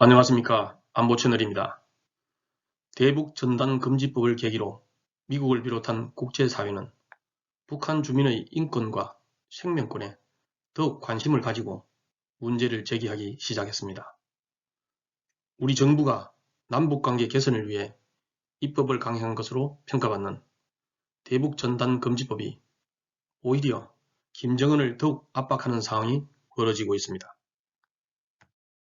안녕하십니까. 안보채널입니다. 대북전단금지법을 계기로 미국을 비롯한 국제사회는 북한 주민의 인권과 생명권에 더욱 관심을 가지고 문제를 제기하기 시작했습니다. 우리 정부가 남북관계 개선을 위해 입법을 강행한 것으로 평가받는 대북전단금지법이 오히려 김정은을 더욱 압박하는 상황이 벌어지고 있습니다.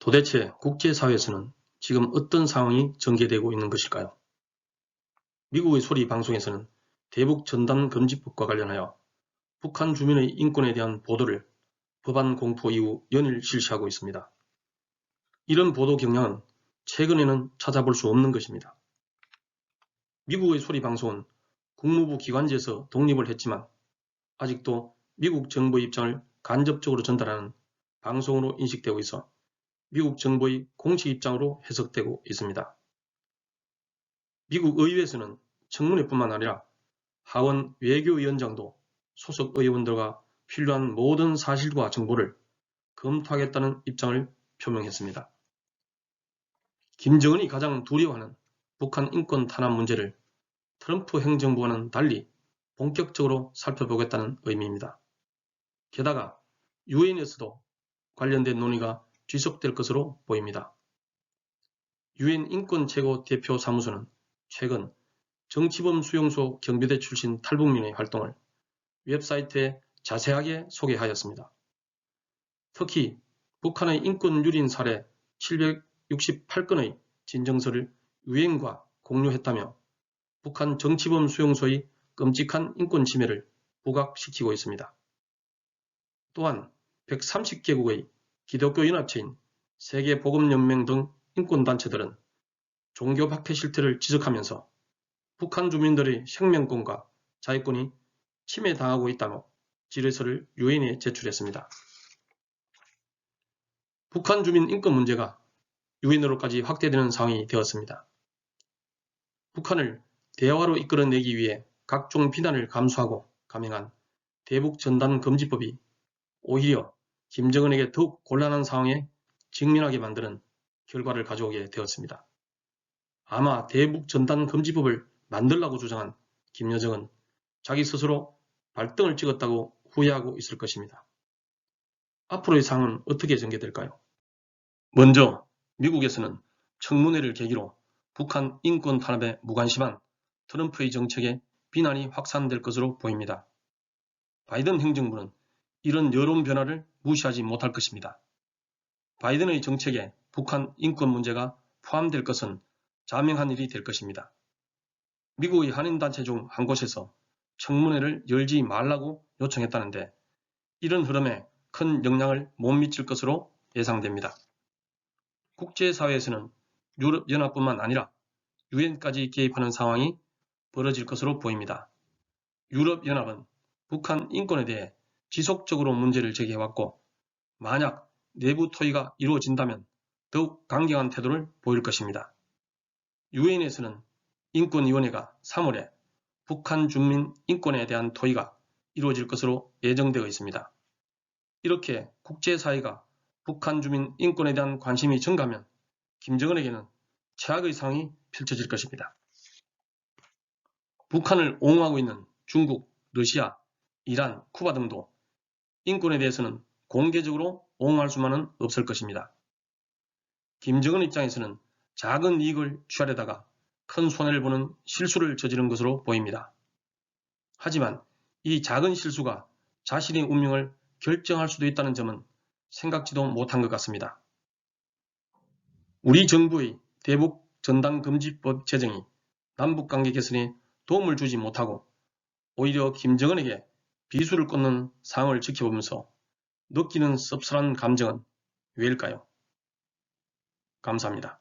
도대체 국제사회에서는 지금 어떤 상황이 전개되고 있는 것일까요? 미국의 소리 방송에서는 대북전단금지법과 관련하여 북한 주민의 인권에 대한 보도를 법안 공포 이후 연일 실시하고 있습니다. 이런 보도 경향은 최근에는 찾아볼 수 없는 것입니다. 미국의 소리 방송은 국무부 기관지에서 독립을 했지만 아직도 미국 정부의 입장을 간접적으로 전달하는 방송으로 인식되고 있어 미국 정부의 공식 입장으로 해석되고 있습니다. 미국 의회에서는 청문회뿐만 아니라 하원 외교위원장도 소속 의원들과 필요한 모든 사실과 정보를 검토하겠다는 입장을 표명했습니다. 김정은이 가장 두려워하는 북한 인권 탄압 문제를 트럼프 행정부와는 달리 본격적으로 살펴보겠다는 의미입니다. 게다가 유엔에서도 관련된 논의가 지속될 것으로 보입니다. 유엔 인권 최고 대표 사무소는 최근 정치범 수용소 경비대 출신 탈북민의 활동을 웹사이트에 자세하게 소개하였습니다. 특히 북한의 인권 유린 사례 768건의 진정서를 유엔과 공유했다며 북한 정치범 수용소의 끔찍한 인권 침해를 부각시키고 있습니다. 또한 130개국의 기독교연합체인 세계복음연맹 등 인권단체들은 종교 박해 실태를 지적하면서 북한 주민들의 생명권과 자유권이 침해당하고 있다며 질의서를 유엔에 제출했습니다. 북한 주민 인권 문제가 유엔으로까지 확대되는 상황이 되었습니다. 북한을 대화로 이끌어내기 위해 각종 비난을 감수하고 감행한 대북전단금지법이 오히려 김정은에게 더욱 곤란한 상황에 직면하게 만드는 결과를 가져오게 되었습니다. 아마 대북전단금지법을 만들라고 주장한 김여정은 자기 스스로 발등을 찍었다고 후회하고 있을 것입니다. 앞으로의 상황은 어떻게 전개될까요? 먼저 미국에서는 청문회를 계기로 북한 인권 탄압에 무관심한 트럼프의 정책에 비난이 확산될 것으로 보입니다. 바이든 행정부는 이런 여론 변화를 무시하지 못할 것입니다. 바이든의 정책에 북한 인권 문제가 포함될 것은 자명한 일이 될 것입니다. 미국의 한인단체 중 한 곳에서 청문회를 열지 말라고 요청했다는데 이런 흐름에 큰 영향을 못 미칠 것으로 예상됩니다. 국제사회에서는 유럽연합뿐만 아니라 유엔까지 개입하는 상황이 벌어질 것으로 보입니다. 유럽연합은 북한 인권에 대해 지속적으로 문제를 제기해왔고 만약 내부 토의가 이루어진다면 더욱 강경한 태도를 보일 것입니다. 유엔에서는 인권위원회가 3월에 북한 주민 인권에 대한 토의가 이루어질 것으로 예정되어 있습니다. 이렇게 국제사회가 북한 주민 인권에 대한 관심이 증가하면 김정은에게는 최악의 상황이 펼쳐질 것입니다. 북한을 옹호하고 있는 중국, 러시아, 이란, 쿠바 등도 인권에 대해서는 공개적으로 옹호할 수만은 없을 것입니다. 김정은 입장에서는 작은 이익을 취하려다가 큰 손해를 보는 실수를 저지른 것으로 보입니다. 하지만 이 작은 실수가 자신의 운명을 결정할 수도 있다는 점은 생각지도 못한 것 같습니다. 우리 정부의 대북전단금지법 제정이 남북관계 개선에 도움을 주지 못하고 오히려 김정은에게 비수를 꽂는 상황을 지켜보면서 느끼는 씁쓸한 감정은 왜일까요? 감사합니다.